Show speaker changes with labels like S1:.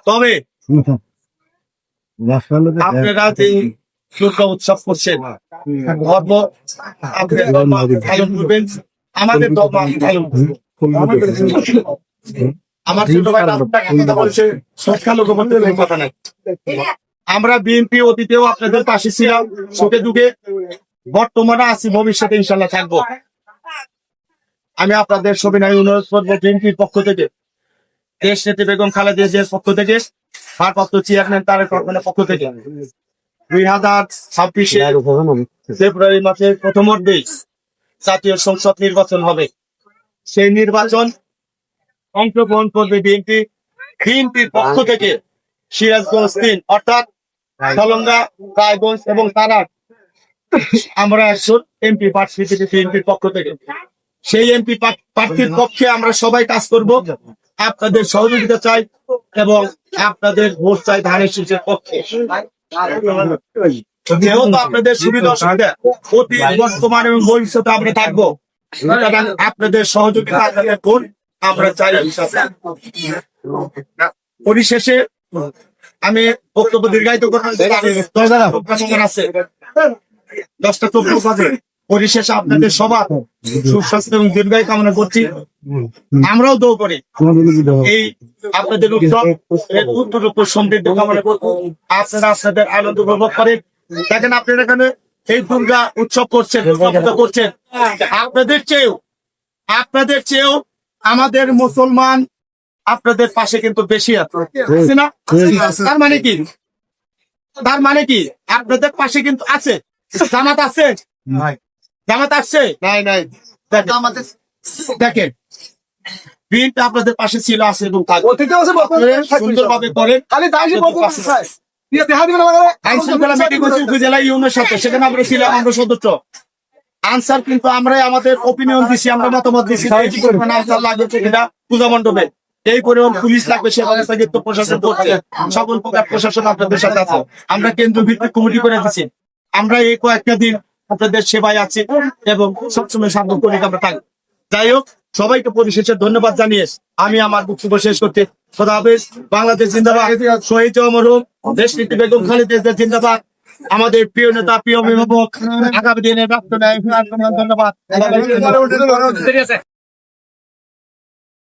S1: তবে আপনারা যে দুর্গা উৎসব করছেন, ধর্ম আপনাদের ধর্ম পালন করবেন, আমাদের ধর্ম পালন করবো। আমার ছোট ভাই কথা বলছে, সংখ্যালঘু বলতে কথা নাই। আমরা বিএনপি অতীতেও আপনাদের পাশে ছিলাম, সুখে দুঃখে, বর্তমানে আছি, ভবিষ্যতে ইনশাল্লাহ থাকবো। আমি আপনাদের সবিনয় অনুরোধ করবো, বিএনপির পক্ষ থেকে, দেশ নেত্রী বেগম খালেদা জিয়ার পক্ষ থেকে, ভারপ্রাপ্ত চেয়ারম্যান তারেক রহমানের পক্ষ থেকে 2026 ফেব্রুয়ারি মাসের প্রথমার্ধে জাতীয় সংসদ নির্বাচন হবে। সেই নির্বাচন অংশগ্রহণ করবে বিএনপি। বিএনপির পক্ষ থেকে সিরাজগঞ্জ 3 অর্থাৎ সলঙ্গা, রায়গঞ্জ এবং তারার আমরা একজন এমপি প্রার্থী থেকে বিএনপির পক্ষ থেকে, সেই এমপি প্রার্থীর পক্ষে আমরা সবাই কাজ করব। আপনাদের সহযোগিতা চাই এবং আপনাদের ভোট চাই ধানের শীষের পক্ষে। যেহেতু আপনাদের সুবিধা অসুবিধা অতি বর্তমান এবং ভবিষ্যতে আমরা থাকবো, আপনাদের সহযোগিতা আপনাদের ভোট আমরা চাই। পরিশেষে আমি বক্তব্য দীর্ঘায়িত করতে আছে 10টা 24 বাজে। পরিশেষে আপনাদের সবার সুস্বাস্থ্য এবং দীর্ঘায়ু কামনা করছি। আমরাও দোয়া করি এই আপনাদের উৎসব উত্তর সমৃদ্ধ কামনা করবো, আপনারা আপনাদের আনন্দ উপভোগ করেন। দেখেন আপনারা এখানে এই দুর্গা উৎসব করছেন, করছেন, আপনাদের চেয়েও আমাদের মুসলমান আপনাদের পাশে কিন্তু বেশি আছে না? তার মানে কি আপনাদের পাশে কিন্তু আছে, জামাত আছে, জামাত আসছে নাই। দেখেন বিএনপি আপনাদের পাশে ছিল, আছে এবং সুন্দরভাবে করেন। উপজেলা ইউনিয়নের সাথে সেখানে আমরা ছিলাম, আমরা সদস্য আনসার, কিন্তু আমরাই আমাদের ওপিনিয়ন দিছি, আমরা মতামত দিছি আনসার লাগবে কিনা পূজা মণ্ডপে, এই পরিমাণ পুলিশ লাগবে সে ব্যবস্থা কিন্তু প্রশাসন করছে। সকল প্রকার প্রশাসন আপনাদের সাথে আছে। আমরা কেন্দ্র ভিত্তিক কমিটি করে দিচ্ছি, আমরা এই কয়েকটা দিন আপনাদের সেবায় আছি এবং সবসময় সার্বক্ষণিক আমরা থাকবো। যাই হোক, সবাইকে পরিশেষে ধন্যবাদ জানিয়ে আমি আমার বক্তব্য শেষ করতে, খোদা হাফেজ। বাংলাদেশ জিন্দাবাদ, শহীদ মরহুম দেশ নেত্রী বেগম খালেদা জিয়া জিন্দাবাদ। আমাদের প্রিয় নেতা, প্রিয় অভিভাবক, আগামী দিনের রাষ্ট্রনায়ক, ধন্যবাদ।